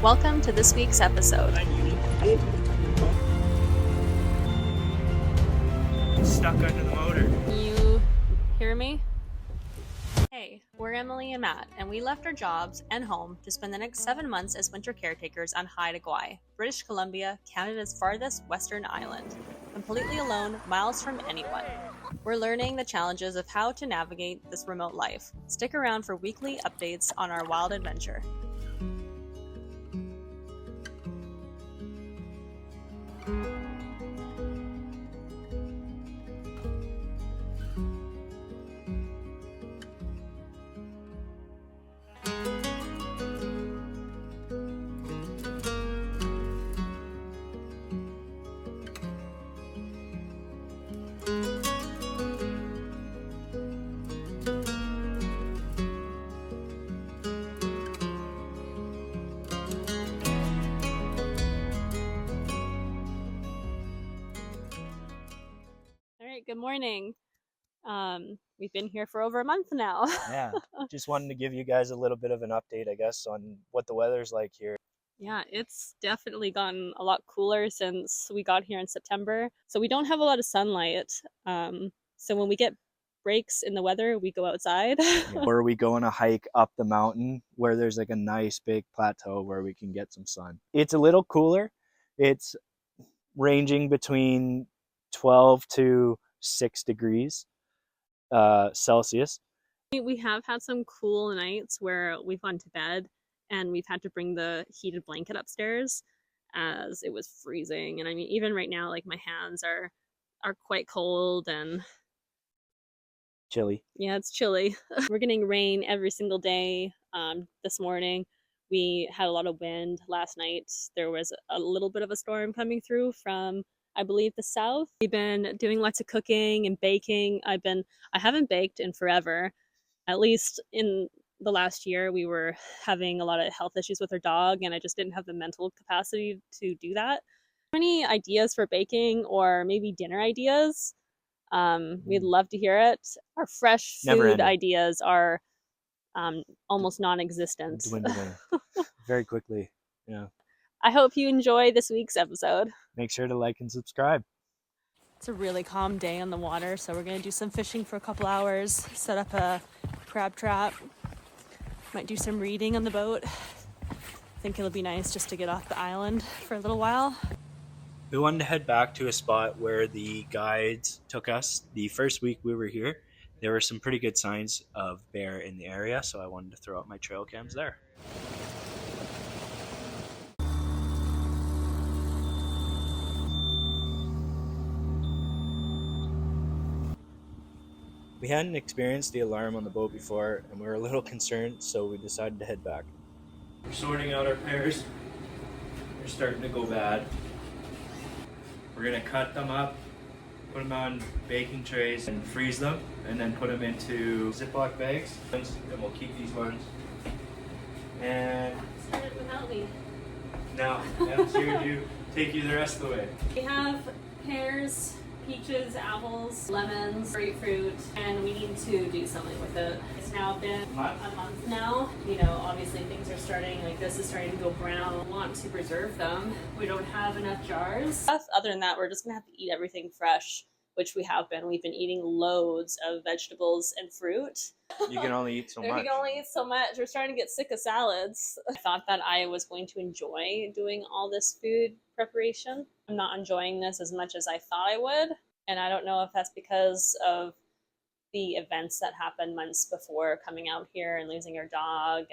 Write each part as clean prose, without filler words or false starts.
Welcome to this week's episode. Stuck under the motor. You hear me? Hey, we're Emily and Matt, and we left our jobs and home to spend the next 7 months as winter caretakers on Haida, British Columbia, Canada's farthest western island. Completely alone, miles from anyone. We're learning the challenges of how to navigate this remote life. Stick around for weekly updates on our wild adventure. Good morning. We've been here for over a month now. Yeah, just wanted to give you guys a little bit of an update, I guess, on what the weather's like here. Yeah, it's definitely gotten a lot cooler since we got here in September. So we don't have a lot of sunlight. So when we get breaks in the weather, we go outside. Or we go on a hike up the mountain where there's like a nice big plateau where we can get some sun. It's a little cooler. It's ranging between 12 to 6 degrees Celsius. We have had some cool nights where we've gone to bed and we've had to bring the heated blanket upstairs as it was freezing. And I mean, even right now, like my hands are quite cold and chilly. Yeah, it's chilly. We're getting rain every single day. This morning we had a lot of wind. Last night there was a little bit of a storm coming through from, I believe, the south. We've been doing lots of cooking and baking. I haven't baked in forever. At least in the last year, we were having a lot of health issues with our dog, and I just didn't have the mental capacity to do that. Any ideas for baking or maybe dinner ideas? We'd love to hear it. Our fresh food ideas are almost non-existent. Dwindling very quickly. Yeah. I hope you enjoy this week's episode. Make sure to like and subscribe. It's a really calm day on the water, so we're going to do some fishing for a couple hours, set up a crab trap, might do some reading on the boat. I think it'll be nice just to get off the island for a little while. We wanted to head back to a spot where the guides took us the first week we were here. There were some pretty good signs of bear in the area, so I wanted to throw out my trail cams there. We hadn't experienced the alarm on the boat before, and we were a little concerned, so we decided to head back. We're sorting out our pears. They're starting to go bad. We're going to cut them up, put them on baking trays, and freeze them, and then put them into Ziploc bags. And we'll keep these ones. And Start it without me. now, Adam's here to take you the rest of the way. We have pears, peaches, apples, lemons, grapefruit, and we need to do something with it. It's now been a month now. You know, obviously things are starting, like this is starting to go brown. We want to preserve them. We don't have enough jars. Other than that, we're just gonna have to eat everything fresh, which we have been. We've been eating loads of vegetables and fruit. You can only eat so much. You can only eat so much. We're starting to get sick of salads. I thought that I was going to enjoy doing all this food preparation. I'm not enjoying this as much as I thought I would. And I don't know if that's because of the events that happened months before coming out here and losing our dog.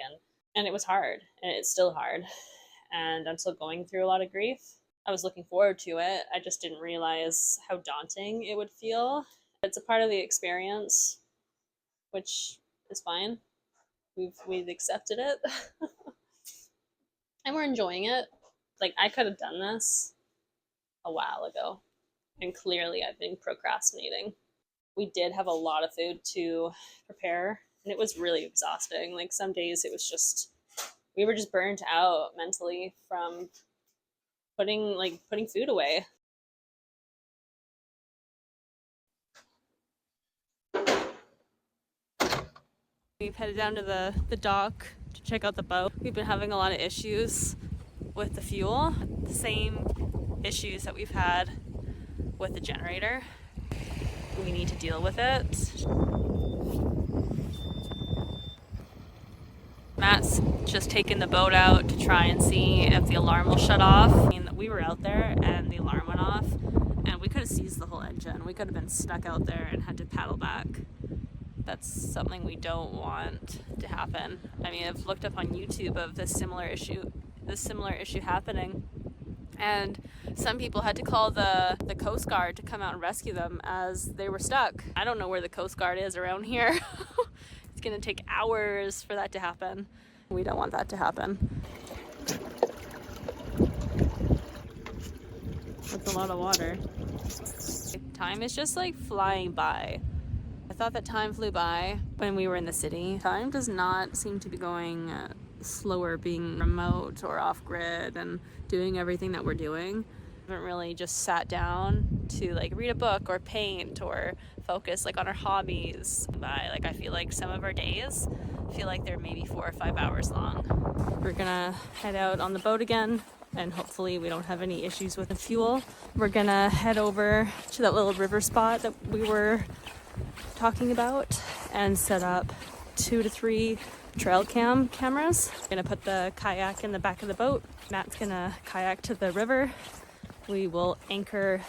And it was hard. And it's still hard. And I'm still going through a lot of grief. I was looking forward to it. I just didn't realize how daunting it would feel. It's a part of the experience, which is fine. We've accepted it. And we're enjoying it. Like, I could have done this a while ago. And clearly I've been procrastinating. We did have a lot of food to prepare, and it was really exhausting. Like, some days it was just, we were just burnt out mentally from putting food away. We've headed down to the dock to check out the boat. We've been having a lot of issues with the fuel. The same issues that we've had with the generator. We need to deal with it. Matt's just taken the boat out to try and see if the alarm will shut off. I mean, we were out there and the alarm went off, and we could have seized the whole engine. We could have been stuck out there and had to paddle back. That's something we don't want to happen. I mean, I've looked up on YouTube of this similar issue happening, and some people had to call the Coast Guard to come out and rescue them as they were stuck. I don't know where the Coast Guard is around here. It's gonna take hours for that to happen. We don't want that to happen. That's a lot of water. Time is just like flying by. I thought that time flew by when we were in the city. Time does not seem to be going slower being remote or off-grid and doing everything that we're doing. I haven't really just sat down to like read a book or paint or focus like on our hobbies. I feel like some of our days feel like they're maybe 4 or 5 hours long. We're gonna head out on the boat again, and hopefully we don't have any issues with the fuel. We're gonna head over to that little river spot that we were talking about and set up 2 to 3 trail cam cameras. I'm gonna put the kayak in the back of the boat. Matt's gonna kayak to the river. We will anchor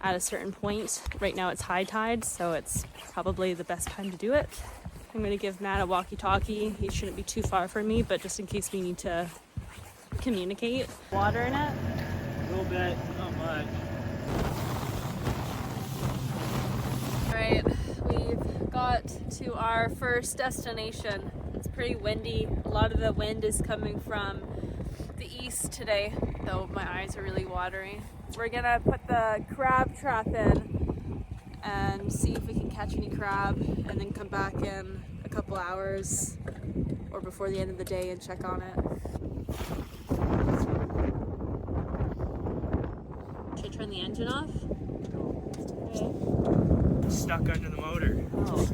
at a certain point. Right now it's high tide, so it's probably the best time to do it. I'm gonna give Matt a walkie-talkie. He shouldn't be too far from me, but just in case we need to communicate. Water in it? A little bit, not much. Alright, we've got to our first destination. It's pretty windy. A lot of the wind is coming from the east today, though my eyes are really watery. We're gonna put the crab trap in and see if we can catch any crab, and then come back in a couple hours or before the end of the day and check on it. Should I turn the engine off? Okay. Stuck under the motor. Oh.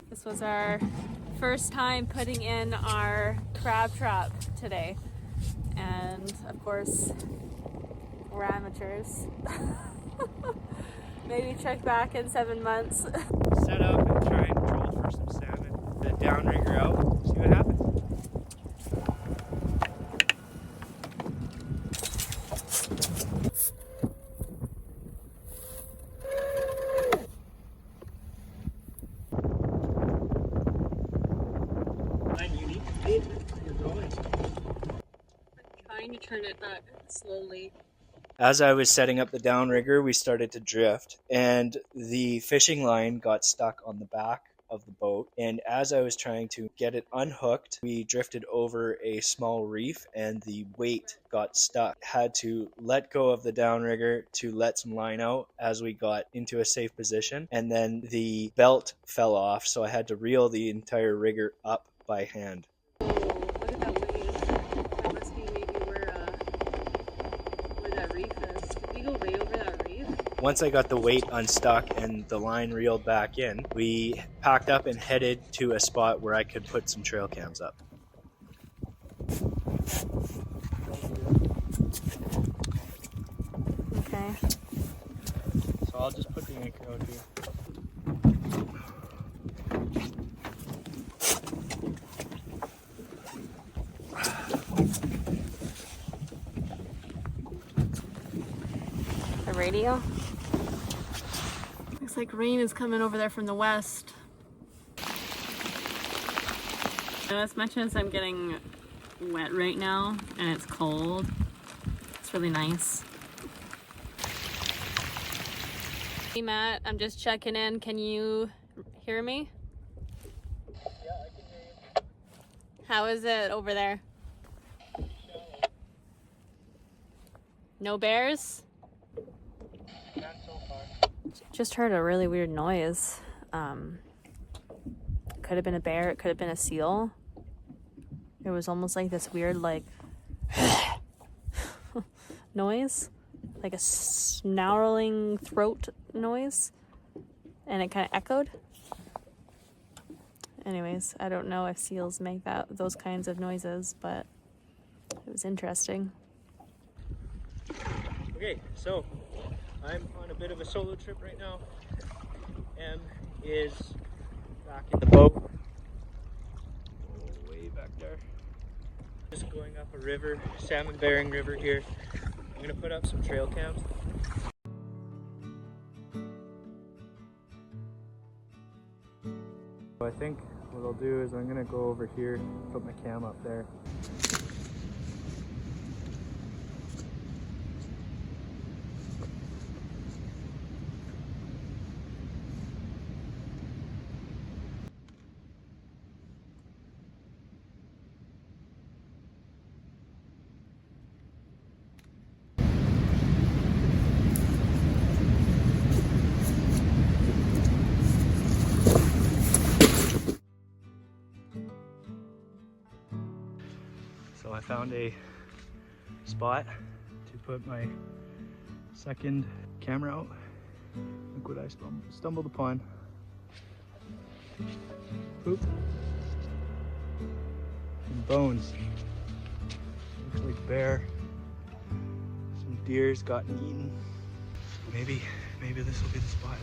This was our first time putting in our crab trap today, and of course we're amateurs. Maybe check back in 7 months. Set up and try and troll for some salmon. The downrigger out, see what happens. Trying to turn it back slowly. As I was setting up the downrigger, we started to drift, and the fishing line got stuck on the back of the boat. And as I was trying to get it unhooked, we drifted over a small reef, and the weight got stuck. Had to let go of the downrigger to let some line out as we got into a safe position, and then the belt fell off, so I had to reel the entire rigger up by hand. Look at that wave. That must be maybe where that reef is. Did we go way over that reef? Once I got the weight unstuck and the line reeled back in, we packed up and headed to a spot where I could put some trail cams up. Okay. So I'll just put the anchor out here. The radio. Looks like rain is coming over there from the west. As much as I'm getting wet right now and it's cold, it's really nice. Hey Matt, I'm just checking in. Can you hear me? Yeah, I can hear you. How is it over there? No bears? Not so far. Just heard a really weird noise. Could have been a bear, it could have been a seal. It was almost like this weird like noise, like a snarling throat noise, and it kind of echoed. Anyways, I don't know if seals make those kinds of noises, but it was interesting. Okay, so I'm on a bit of a solo trip right now. Em is back in the boat. Oh, way back there. Just going up a river, salmon bearing river here. I'm gonna put up some trail cams. I think what I'll do is I'm gonna go over here, put my cam up there. So I found a spot to put my second camera out. Look what I stumbled upon. Poop. Some bones. Looks like bear. Some deer's gotten eaten. Maybe this will be the spot.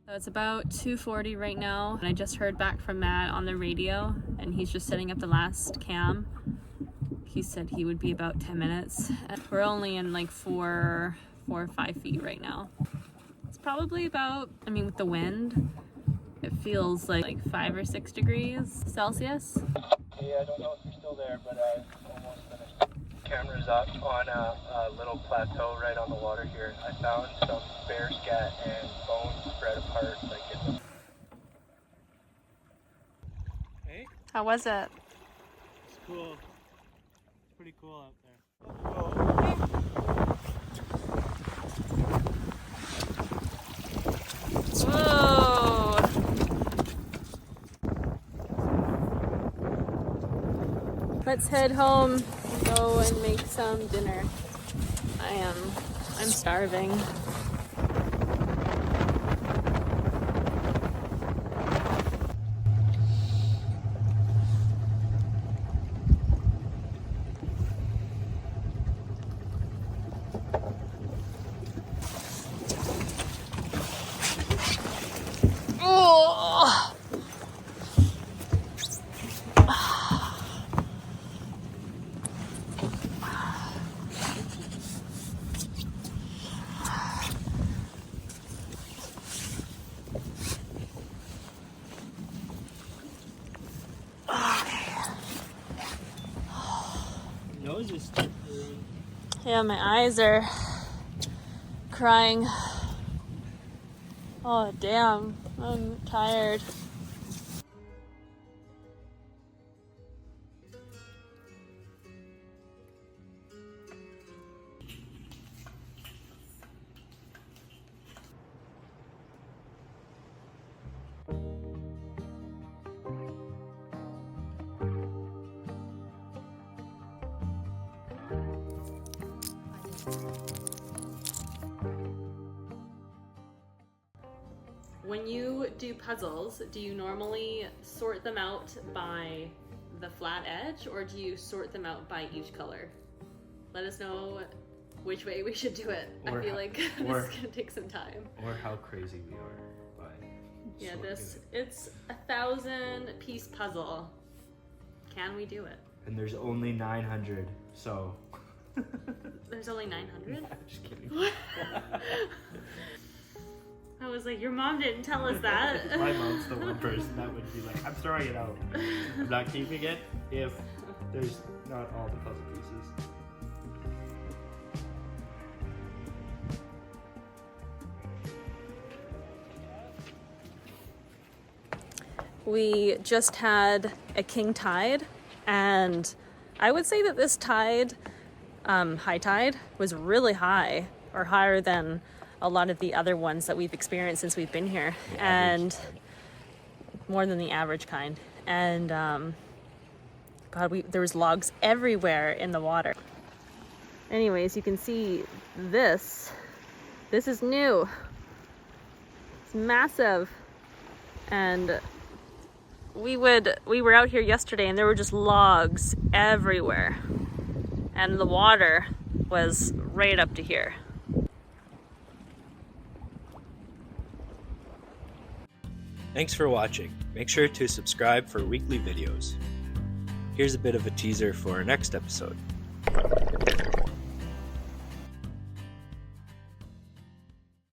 So it's about 2:40 right now, and I just heard back from Matt on the radio, and he's just setting up the last cam. He said he would be about 10 minutes. We're only in like 4 or 5 feet right now. It's probably about, I mean, with the wind, it feels like 5 or 6 degrees Celsius. Yeah, I don't know if you're still there, but I've almost finished. Camera's up on a little plateau right on the water here. I found some bear scat and bones spread apart like in the... Hey? How was it? It's cool. It's pretty cool out there. Whoa! Let's head home and go and make some dinner. I'm starving. Oh! Nose is Yeah, my eyes are crying. Oh, damn. I'm tired. When you do puzzles, do you normally sort them out by the flat edge, or do you sort them out by each color? Let us know which way we should do it. I feel like this is gonna take some time. Or how crazy we are by Yeah, it's a 1,000-piece puzzle. Can we do it? And there's only 900, so... There's only 900? I'm just kidding. I was like, your mom didn't tell us that. My mom's the one person that would be like, I'm throwing it out. I'm not keeping it if there's not all the puzzle pieces. We just had a king tide, And I would say that this tide, high tide, was really high, or higher than a lot of the other ones that we've experienced since we've been here, and more than the average kind. And God, there was logs everywhere in the water. Anyways, you can see this. This is new. It's massive. And we were out here yesterday and there were just logs everywhere. And the water was right up to here. Thanks for watching. Make sure to subscribe for weekly videos. Here's a bit of a teaser for our next episode.